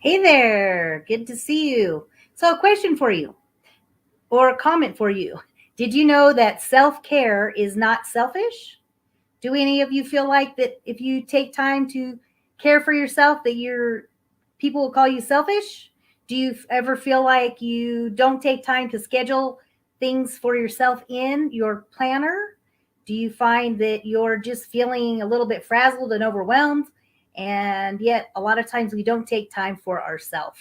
Hey there, good to see you. So, a question for you or a comment for you. Did you know that self care is not selfish? Do any of you feel like that if you take time to care for yourself, that people will call you selfish? Do you ever feel like you don't take time to schedule things for yourself in your planner? Do you find that you're just feeling a little bit frazzled and overwhelmed? And yet, a lot of times we don't take time for ourselves.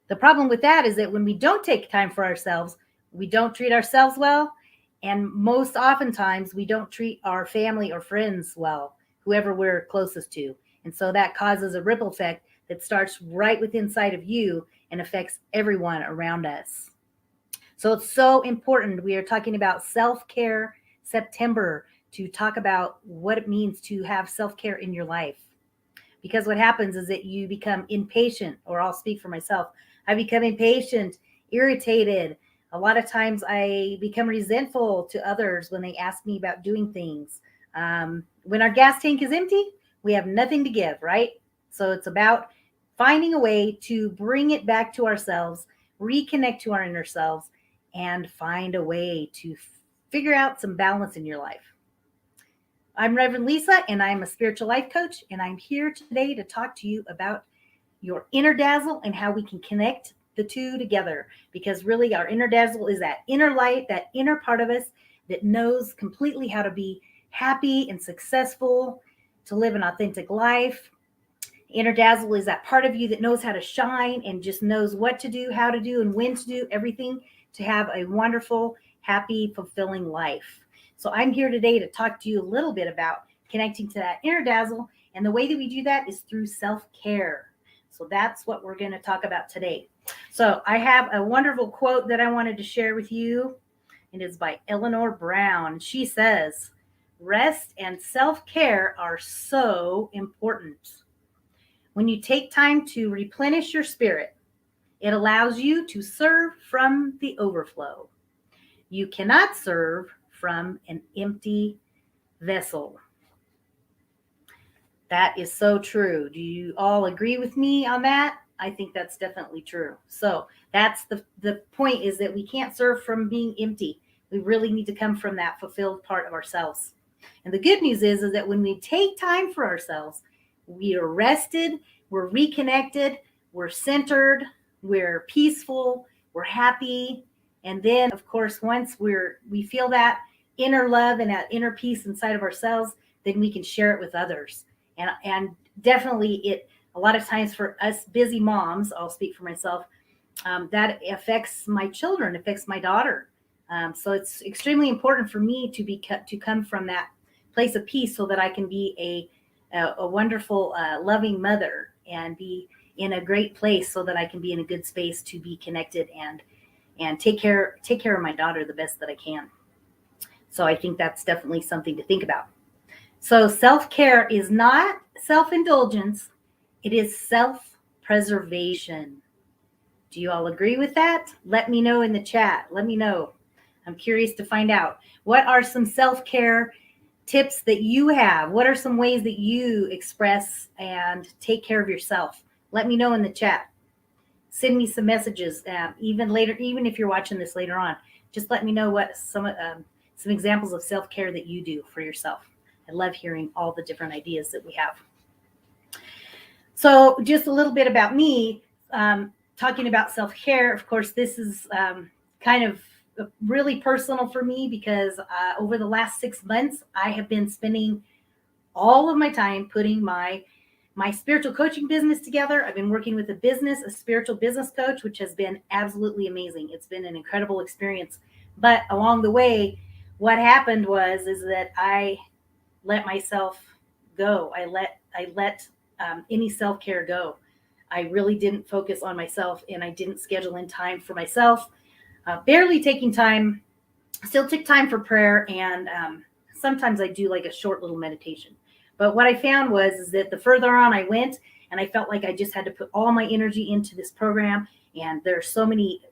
The problem with that is that when we don't take time for ourselves, we don't treat ourselves well. And most oftentimes, we don't treat our family or friends well, whoever we're closest to. And so that causes a ripple effect that starts right within inside of you and affects everyone around us. So it's so important. We are talking about self care September to talk about what it means to have self care in your life. Because what happens is that you become impatient, or I'll speak for myself. I become impatient, irritated. A lot of times I become resentful to others when they ask me about doing things. When our gas tank is empty, we have nothing to give, right? So it's about finding a way to bring it back to ourselves, reconnect to our inner selves, and find a way to figure out some balance in your life. I'm Reverend Lisa, and I'm a spiritual life coach, and I'm here today to talk to you about your inner dazzle and how we can connect the two together. Because really, our inner dazzle is that inner light, that inner part of us that knows completely how to be happy and successful, to live an authentic life. Inner dazzle is that part of you that knows how to shine and just knows what to do, how to do, and when to do everything to have a wonderful, happy, fulfilling life. So I'm here today to talk to you a little bit about connecting to that inner dazzle. And the way that we do that is through self-care. So that's what we're going to talk about today. So I have a wonderful quote that I wanted to share with you. It is by Eleanor Brown. She says, "Rest and self-care are so important. When you take time to replenish your spirit, it allows you to serve from the overflow. You cannot serve from an empty vessel." That is so true. Do you all agree with me on that? I think that's definitely true. So that's the point, is that we can't serve from being empty. We really need to come from that fulfilled part of ourselves. And the good news is that when we take time for ourselves, we are rested, we're reconnected, we're centered, we're peaceful, we're happy. And then, of course, once we feel that inner love and that inner peace inside of ourselves, then we can share it with others. And definitely, it a lot of times for us busy moms, I'll speak for myself, that affects my children, affects my daughter. So it's extremely important for me to come from that place of peace, so that I can be a wonderful, loving mother, and be in a great place, so that I can be in a good space to be connected and take care of my daughter the best that I can. So I think that's definitely something to think about. So self-care is not self-indulgence, it is self-preservation. Do you all agree with that? Let me know in the chat. Let me know. I'm curious to find out. What are some self-care tips that you have? What are some ways that you express and take care of yourself? Let me know in the chat. Send me some messages, even later, even if you're watching this later on. Just let me know what some examples of self-care that you do for yourself. I love hearing all the different ideas that we have. So just a little bit about me, talking about self-care. Of course, this is kind of really personal for me, because over the last 6 months, I have been spending all of my time putting my spiritual coaching business together. I've been working with a spiritual business coach, which has been absolutely amazing. It's been an incredible experience. But along the way, what happened is that I let myself go. I let any self-care go. I really didn't focus on myself, and I didn't schedule in time for myself. Barely taking time. Still took time for prayer, and sometimes I do like a short little meditation. But what I found is that the further on I went, and I felt like I just had to put all my energy into this program, and there's so many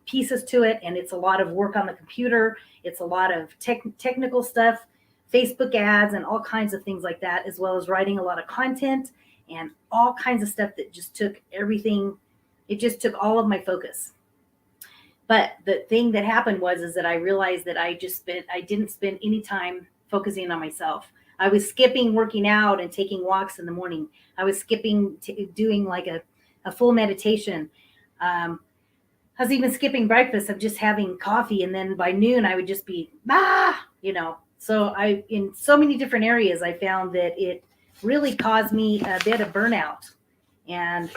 pieces to it, and it's a lot of work on the computer. It's a lot of technical stuff, Facebook ads, and all kinds of things like that, as well as writing a lot of content and all kinds of stuff that just took everything. It just took all of my focus. But the thing that happened is that I realized that I didn't spend any time focusing on myself. I was skipping working out and taking walks in the morning. I was skipping doing like a full meditation. I was even skipping breakfast of just having coffee. And then by noon, I would just be, So in so many different areas, I found that it really caused me a bit of burnout. And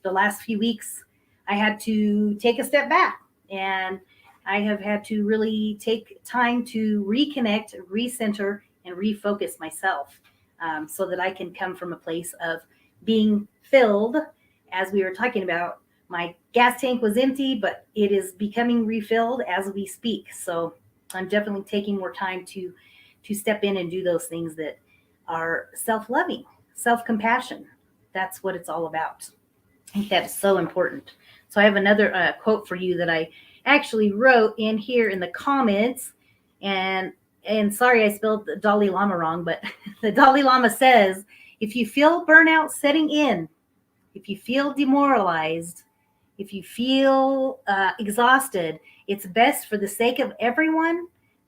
the last few weeks, I had to take a step back, and I have had to really take time to reconnect, recenter, and refocus myself, so that I can come from a place of being filled. As we were talking about, my gas tank was empty, but it is becoming refilled as we speak. So I'm definitely taking more time to step in and do those things that are self-loving, self-compassion. That's what it's all about. I think that's so important. So I have another quote for you that I actually wrote in here in the comments. And sorry, I spelled the Dalai Lama wrong, but the Dalai Lama says, if you feel burnout setting in, if you feel demoralized, if you feel exhausted, it's best for the sake of everyone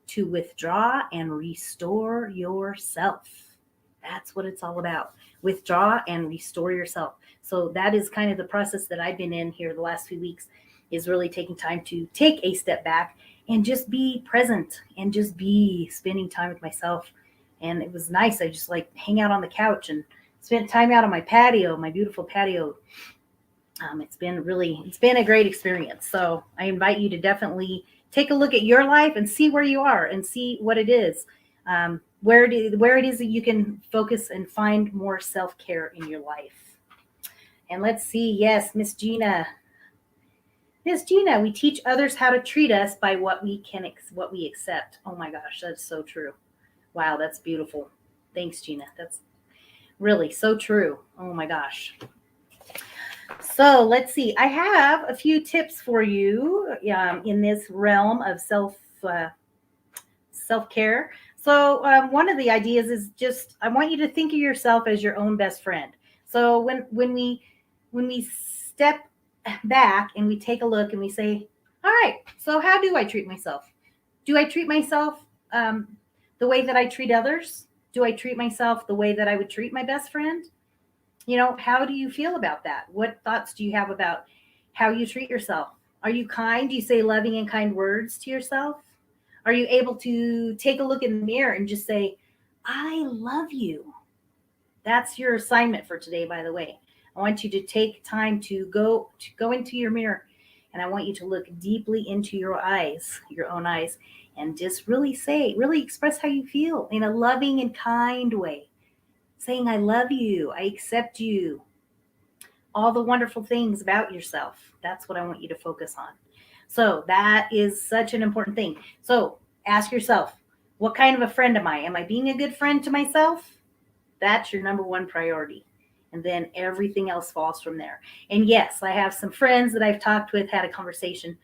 to withdraw and restore yourself. That's what it's all about. Withdraw and restore yourself. So that is kind of the process that I've been in here the last few weeks, is really taking time to take a step back and just be present and just be spending time with myself. And it was nice. I just like hang out on the couch and spent time out on my patio, my beautiful patio. It's been a great experience. So I invite you to definitely take a look at your life and see where you are and see what it is, where it is that you can focus and find more self-care in your life. And let's see. Yes, Miss Gina, we teach others how to treat us by what we accept. Oh my gosh, that's so true. Wow, that's beautiful. Thanks, Gina. That's really so true. Oh my gosh. So let's see. I have a few tips for you in this realm of self-care. So one of the ideas is just, I want you to think of yourself as your own best friend. So when we step back and we take a look and we say, all right, so how do I treat myself? Do I treat myself the way that I treat others? Do I treat myself the way that I would treat my best friend? How do you feel about that? What thoughts do you have about how you treat yourself? Are you kind? Do you say loving and kind words to yourself? Are you able to take a look in the mirror and just say, I love you? That's your assignment for today, by the way. I want you to take time to go into your mirror, and I want you to look deeply into your own eyes, and just really express how you feel in a loving and kind way. Saying, I love you, I accept you, all the wonderful things about yourself. That's what I want you to focus on. So that is such an important thing. So ask yourself, what kind of a friend am I? Am I being a good friend to myself? That's your number one priority. And then everything else falls from there. And yes, I have some friends that I've talked with, had a conversation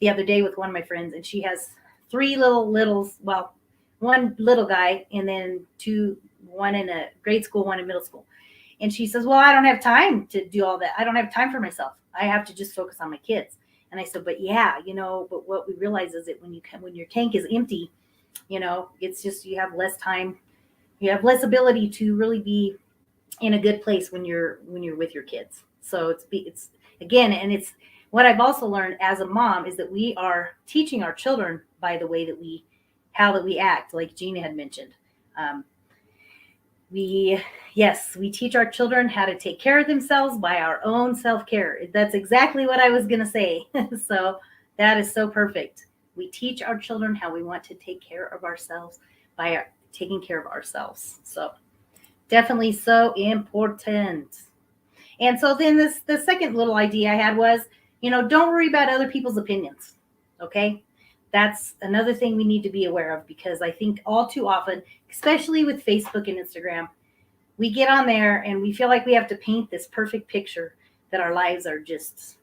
the other day with one of my friends, and she has three littles. Well, one little guy, and then one in a grade school, one in middle school. And she says, well, I don't have time to do all that. I don't have time for myself. I have to just focus on my kids. And I said, but yeah, but what we realize is that when your tank is empty, it's just, you have less time, you have less ability to really be in a good place when you're with your kids. So it's again, and it's what I've also learned as a mom is that we are teaching our children by the way that we act, like Gina had mentioned. We teach our children how to take care of themselves by our own self-care. That's exactly what I was going to say. So that is so perfect. We teach our children how we want to take care of ourselves by taking care of ourselves. So definitely so important. And so then the second little idea I had was, don't worry about other people's opinions. Okay. That's another thing we need to be aware of, because I think all too often, especially with Facebook and Instagram, we get on there and we feel like we have to paint this perfect picture that our lives are just,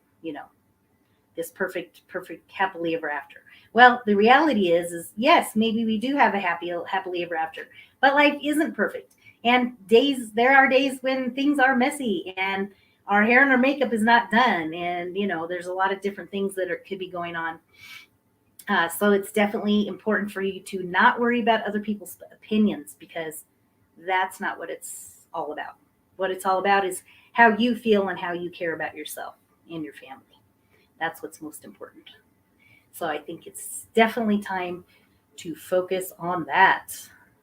this perfect happily ever after. Well, the reality is yes, maybe we do have a happily ever after, but life isn't perfect. And there are days when things are messy and our hair and our makeup is not done. And, there's a lot of different things that could be going on. So it's definitely important for you to not worry about other people's opinions, because that's not what it's all about. What it's all about is how you feel and how you care about yourself and your family. That's what's most important. So I think it's definitely time to focus on that.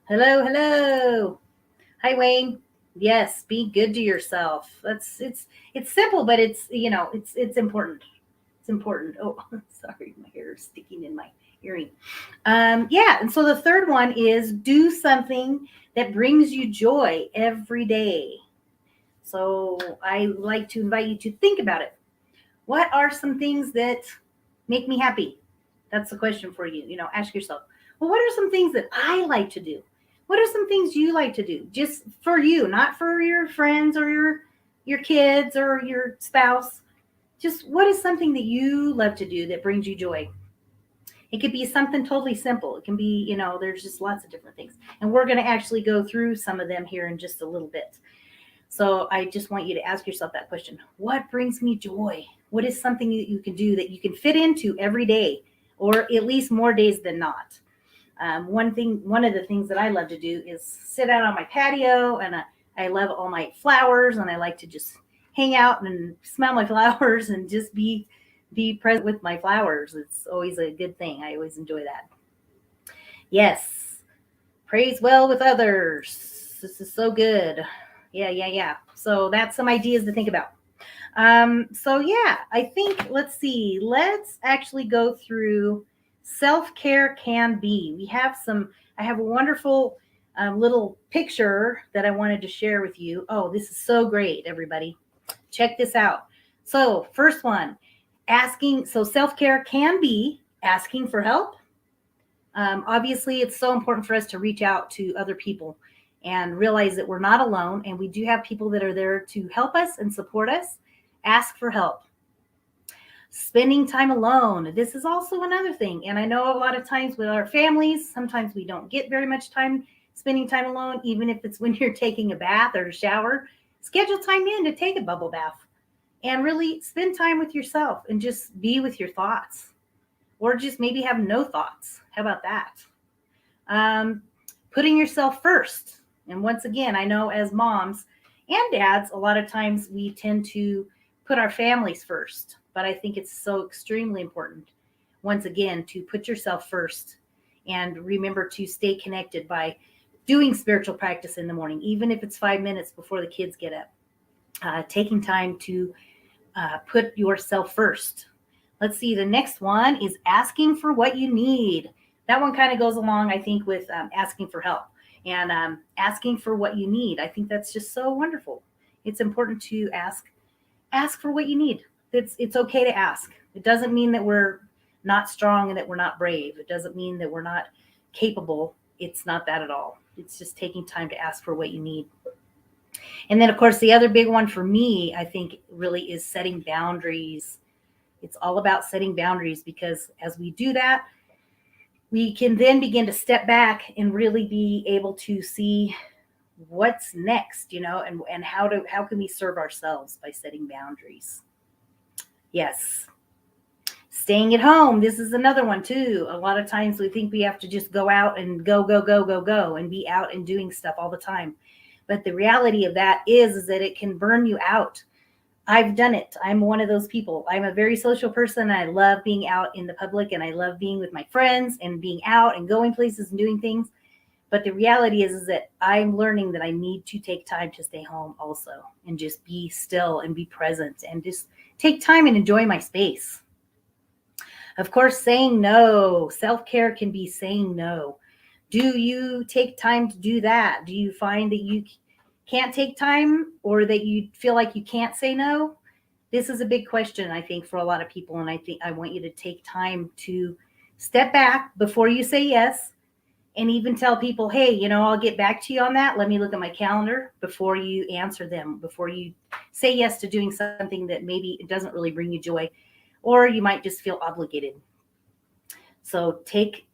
Hello, hello. Hi, Wayne. Yes, be good to yourself. It's simple, but it's important. It's important. Oh, sorry, my hair is sticking in my earring. Yeah, and so the third one is do something that brings you joy every day. So I like to invite you to think about it. What are some things that make me happy? That's the question for you. Ask yourself, well, what are some things that I like to do? What are some things you like to do just for you, not for your friends or your kids or your spouse? Just what is something that you love to do that brings you joy? It could be something totally simple. It can be, there's just lots of different things. And we're going to actually go through some of them here in just a little bit. So I just want you to ask yourself that question. What brings me joy? What is something that you can do that you can fit into every day, or at least more days than not? One of the things that I love to do is sit out on my patio, and I love all my flowers, and I like to just hang out and smell my flowers and just be present with my flowers. It's always a good thing. I always enjoy that. Yes. Praise well with others. This is so good. Yeah. So that's some ideas to think about. So yeah, I think, let's see. Let's actually go through self-care can be. I have a wonderful little picture that I wanted to share with you. Oh, this is so great, everybody. Check this out. So first one, so self-care can be asking for help. Obviously, it's so important for us to reach out to other people and realize that we're not alone, and we do have people that are there to help us and support us. Ask for help. Spending time alone. This is also another thing. And I know a lot of times with our families, sometimes we don't get very much time spending time alone, even if it's when you're taking a bath or a shower. Schedule time in to take a bubble bath and really spend time with yourself and just be with your thoughts, or just maybe have no thoughts. How about that? Putting yourself first. And once again, I know as moms and dads, a lot of times we tend to put our families first, but I think it's so extremely important, once again, to put yourself first and remember to stay connected by doing spiritual practice in the morning, even if it's 5 minutes before the kids get up. Taking time to put yourself first. Let's see. The next one is asking for what you need. That one kind of goes along, I think, with asking for help and asking for what you need. I think that's just so wonderful. It's important to ask for what you need. It's okay to ask. It doesn't mean that we're not strong and that we're not brave. It doesn't mean that we're not capable. It's not that at all. It's just taking time to ask for what you need. And then, of course, the other big one for me, I think, really is setting boundaries. It's all about setting boundaries, because as we do that, we can then begin to step back and really be able to see what's next, and how can we serve ourselves by setting boundaries. Yes. Staying at home. This is another one too. A lot of times we think we have to just go out and go and be out and doing stuff all the time. But the reality of that is that it can burn you out. I've done it. I'm one of those people. I'm a very social person. I love being out in the public, and I love being with my friends and being out and going places and doing things. But the reality is that I'm learning that I need to take time to stay home also, and just be still and be present and just take time and enjoy my space. Of course, saying no. Self-care can be saying no. Do you take time to do that? Do you find that you can't take time, or that you feel like you can't say no? This is a big question, I think, for a lot of people. And I think I want you to take time to step back before you say yes, and even tell people, hey, I'll get back to you on that. Let me look at my calendar, before you answer them, before you say yes to doing something that maybe it doesn't really bring you joy, or you might just feel obligated. So take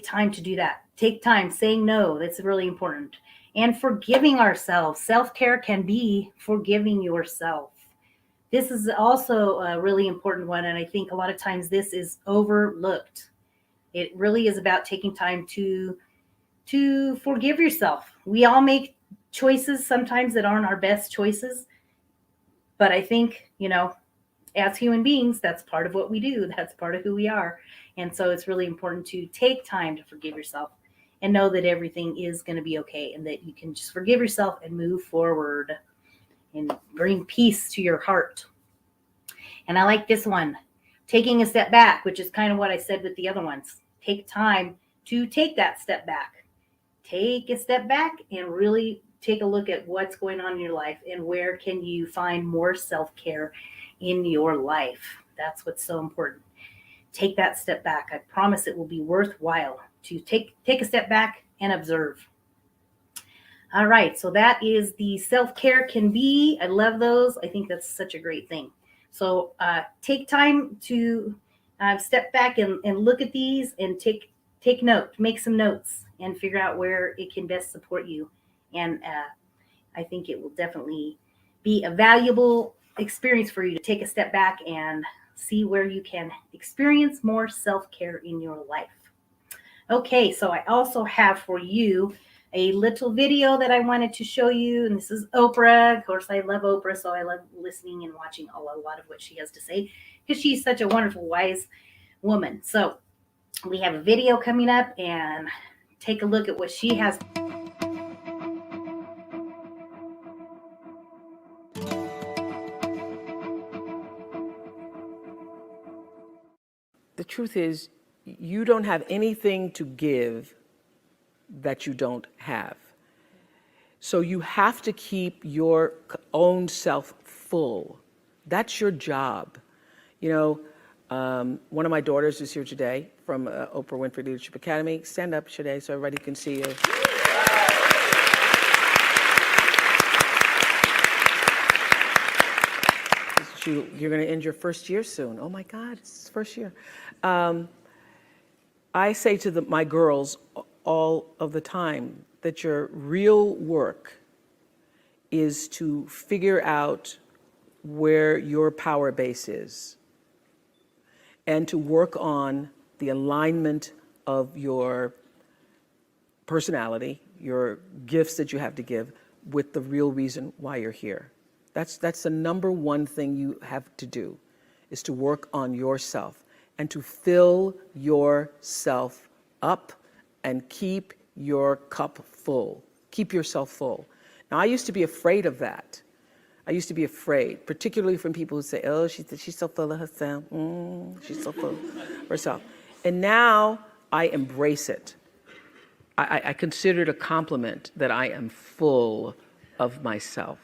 time to do that. Take time saying no. That's really important. and forgiving ourselves. Self-care can be forgiving yourself. This is also a really important one, and I think a lot of times this is overlooked. It really is about taking time to forgive yourself. We all make choices sometimes that aren't our best choices, but I think, as human beings, that's part of what we do. That's part of who we are. And so it's really important to take time to forgive yourself and know that everything is going to be okay and that you can just forgive yourself and move forward and bring peace to your heart. And I like this one, taking a step back, which is kind of what I said with the other ones. Take time to take that step back. Take a step back and really take a look at what's going on in your life and where can you find more self-care in your life. That's what's so important. Take that step back. I promise it will be worthwhile to take a step back and observe. All right, so that is the self-care can be. I love those. I think that's such a great thing. So take time to step back and look at these and take note, make some notes and figure out where it can best support you. And I think it will definitely be a valuable experience for you to take a step back and see where you can experience more self-care in your life. Okay, so I also have for you a little video that I wanted to show you, and this is Oprah. Of course, I love Oprah, so I love listening and watching a lot of what she has to say because she's such a wonderful, wise woman. So we have a video coming up, and take a look at what she has. The truth is, you don't have anything to give that you don't have. So you have to keep your own self full. That's your job. One of my daughters is here today from Oprah Winfrey Leadership Academy. Stand up, Shade, so everybody can see you. You're going to end your first year soon. Oh my God, it's first year. I say to my girls all of the time that your real work is to figure out where your power base is and to work on the alignment of your personality, your gifts that you have to give, with the real reason why you're here. That's the number one thing you have to do, is to work on yourself and to fill yourself up and keep your cup full. Keep yourself full. Now, I used to be afraid of that. I used to be afraid, particularly from people who say, oh, she's so full of herself. She's so full of herself. And now I embrace it. I consider it a compliment that I am full of myself.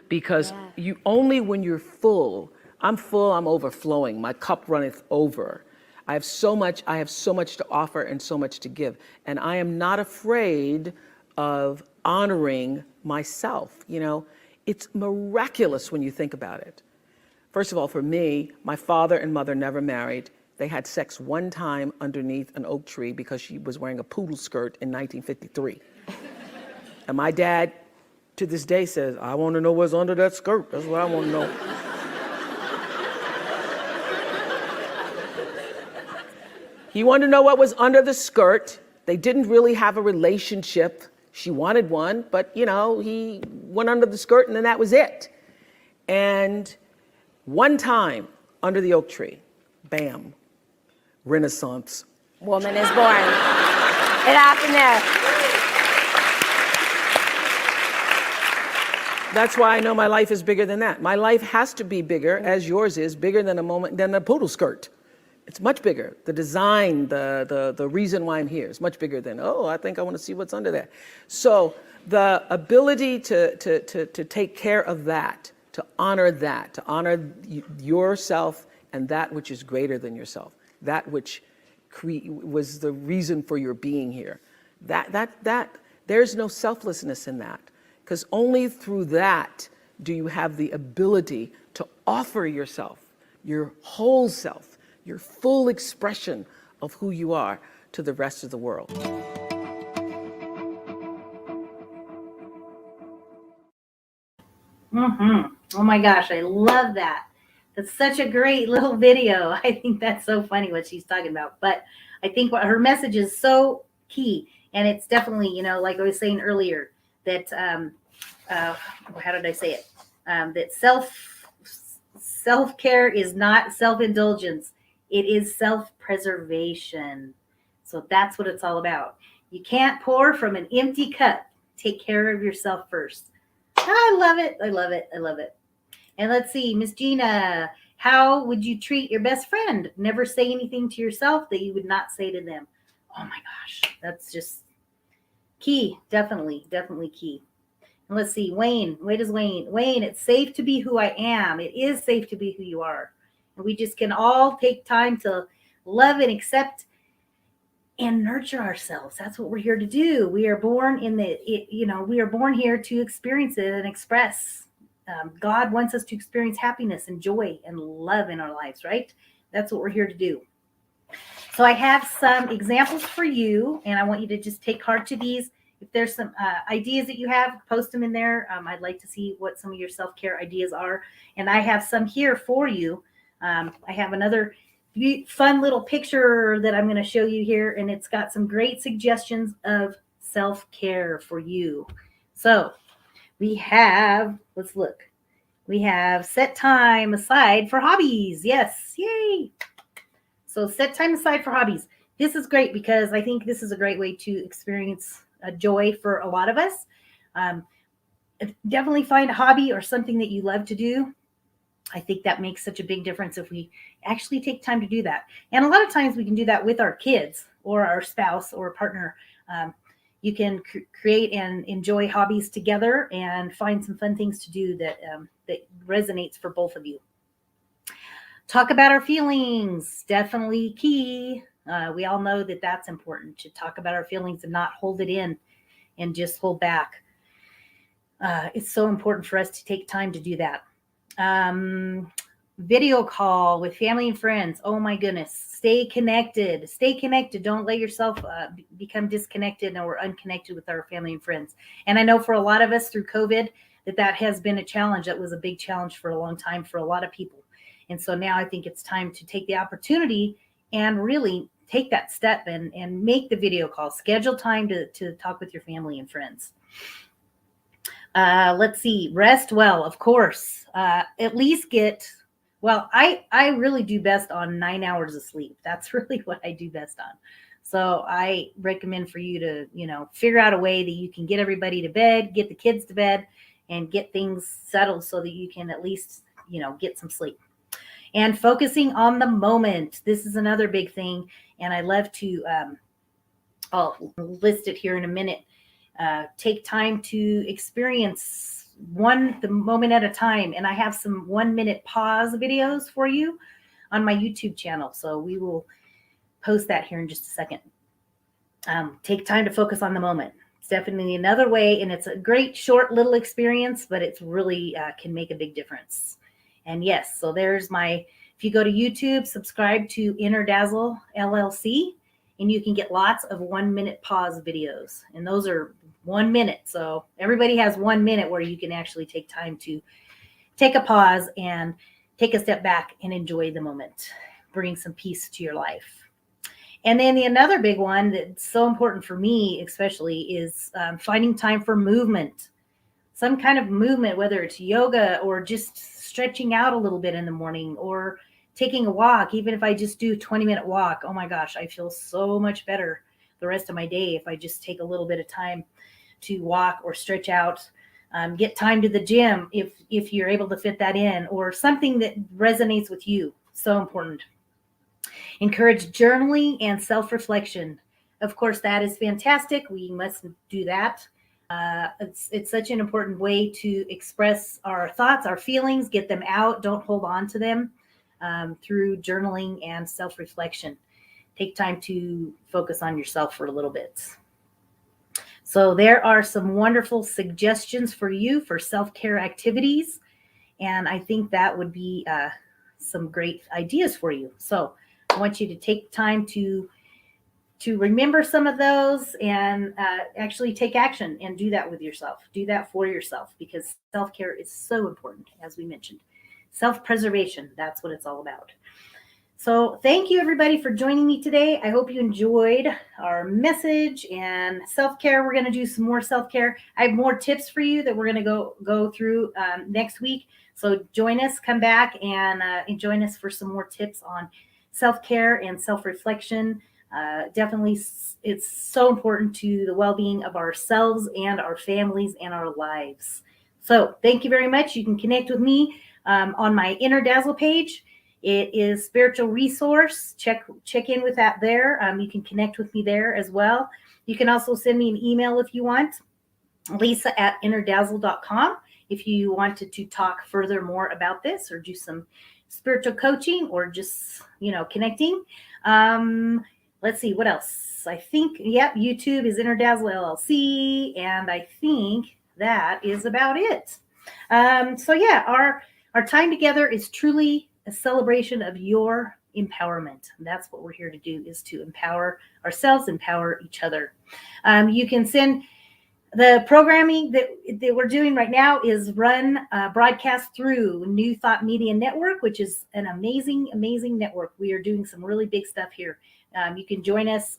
Because you only when you're full, I'm overflowing, my cup runneth over. I have so much to offer and so much to give. And I am not afraid of honoring myself. It's miraculous when you think about it. First of all, for me, my father and mother never married. They had sex one time underneath an oak tree because she was wearing a poodle skirt in 1953. And my dad, to this day, says, I want to know what's under that skirt. That's what I want to know. He wanted to know what was under the skirt. They didn't really have a relationship. She wanted one, but he went under the skirt and then that was it. And one time under the oak tree, bam, Renaissance. Woman is born. It happened there. That's why I know my life is bigger than that. My life has to be bigger, as yours is, bigger than a poodle skirt. It's much bigger. The design, the reason why I'm here is much bigger than, I think I want to see what's under there. So the ability to take care of that, to honor yourself and that which is greater than yourself, that which was the reason for your being here. That there's no selflessness in that, because only through that do you have the ability to offer yourself, your whole self, your full expression of who you are to the rest of the world. Oh my gosh, I love that. That's such a great little video. I think that's so funny what she's talking about. But I think what her message is so key, and it's definitely, like I was saying earlier, that how did I say it? That self care is not self indulgence; it is self preservation. So that's what it's all about. You can't pour from an empty cup. Take care of yourself first. I love it. I love it. I love it. And let's see, Miss Gina, how would you treat your best friend? Never say anything to yourself that you would not say to them. Oh my gosh, that's just key. Definitely, definitely key. And let's see, Wayne, Wayne, it's safe to be who I am. It is safe to be who you are. And we just can all take time to love and accept and nurture ourselves. That's what we're here to do. We are born we are born here to experience it and express. God wants us to experience happiness and joy and love in our lives, right? That's what we're here to do. So I have some examples for you, and I want you to just take heart to these. If there's some ideas that you have, post them in there. I'd like to see what some of your self-care ideas are. And I have some here for you. I have another fun little picture that I'm going to show you here, and it's got some great suggestions of self-care for you. So we have, let's look. We have set time aside for hobbies. Yes, yay. So set time aside for hobbies. This is great because I think this is a great way to experience joy for a lot of us. Definitely find a hobby or something that you love to do. I think that makes such a big difference if we actually take time to do that. And a lot of times we can do that with our kids or our spouse or partner. You can create and enjoy hobbies together and find some fun things to do that resonates for both of you. Talk about our feelings, definitely key. We all know that that's important, to talk about our feelings and not hold it in and just hold back. It's so important for us to take time to do that. Video call with family and friends. Oh my goodness. Stay connected. Stay connected. Don't let yourself become disconnected or unconnected with our family and friends. And I know for a lot of us through COVID that has been a challenge. That was a big challenge for a long time for a lot of people. And so now I think it's time to take the opportunity and really take that step and make the video call. Schedule time to talk with your family and friends. Let's see. Rest well, of course. At least I really do best on 9 hours of sleep. That's really what I do best on. So I recommend for you to, figure out a way that you can get everybody to bed, get the kids to bed, and get things settled so that you can at least, get some sleep. And focusing on the moment. This is another big thing. And I love to, I'll list it here in a minute. Take time to experience the moment at a time. And I have some 1-minute pause videos for you on my YouTube channel. So we will post that here in just a second. Take time to focus on the moment. It's definitely another way. And it's a great short little experience, but it's really can make a big difference. And yes, so there's if you go to YouTube, subscribe to Inner Dazzle LLC, and you can get lots of 1-minute pause videos. And those are 1 minute. So everybody has 1 minute where you can actually take time to take a pause and take a step back and enjoy the moment, bring some peace to your life. And then another big one that's so important for me, especially, is finding time for movement. Some kind of movement, whether it's yoga or just stretching out a little bit in the morning or taking a walk. Even if I just do a 20-minute walk, oh my gosh, I feel so much better the rest of my day if I just take a little bit of time to walk or stretch out. Get time to the gym if you're able to fit that in, or something that resonates with you. So important. Encourage journaling and self-reflection. Of course, that is fantastic. We must do that. It's such an important way to express our thoughts, our feelings, get them out. Don't hold on to them through journaling and self-reflection. Take time to focus on yourself for a little bit. So there are some wonderful suggestions for you for self-care activities. And I think that would be some great ideas for you. So I want you to take time to to remember some of those and actually take action and do that with yourself. Do that for yourself, because self-care is so important, as we mentioned. Self-preservation, that's what it's all about. So thank you, everybody, for joining me today. I hope you enjoyed our message and self-care. We're going to do some more self-care. I have more tips for you that we're going to go through next week. So join us, come back, and join us for some more tips on self-care and self-reflection. Definitely, it's so important to the well-being of ourselves and our families and our lives. So thank you very much. You can connect with me on my Inner Dazzle page. It is spiritual resource. Check in with that there. You can connect with me there as well. You can also send me an email if you want, lisa@innerdazzle.com, if you wanted to talk further more about this or do some spiritual coaching or just, connecting. Let's see, what else? I think, YouTube is Inner Dazzle LLC, and I think that is about it. Our time together is truly a celebration of your empowerment. And that's what we're here to do, is to empower ourselves, empower each other. You can send the programming that we're doing right now is broadcast through New Thought Media Network, which is an amazing, amazing network. We are doing some really big stuff here. You can join us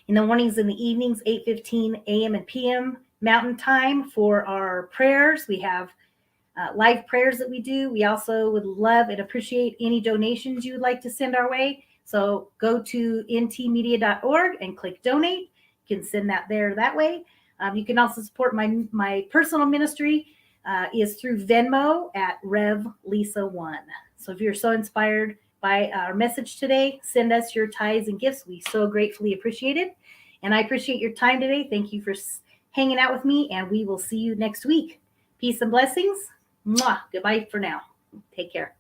in the mornings and the evenings, 8:15 a.m. and p.m. Mountain Time for our prayers. We have live prayers that we do. We also would love and appreciate any donations you would like to send our way. So go to ntmedia.org and click donate. You can send that there that way. You can also support my personal ministry is through Venmo at Rev Lisa 1. So if you're so inspired by our message today, send us your tithes and gifts. We so gratefully appreciate it. And I appreciate your time today. Thank you for hanging out with me, and we will see you next week. Peace and blessings. Mwah. Goodbye for now. Take care.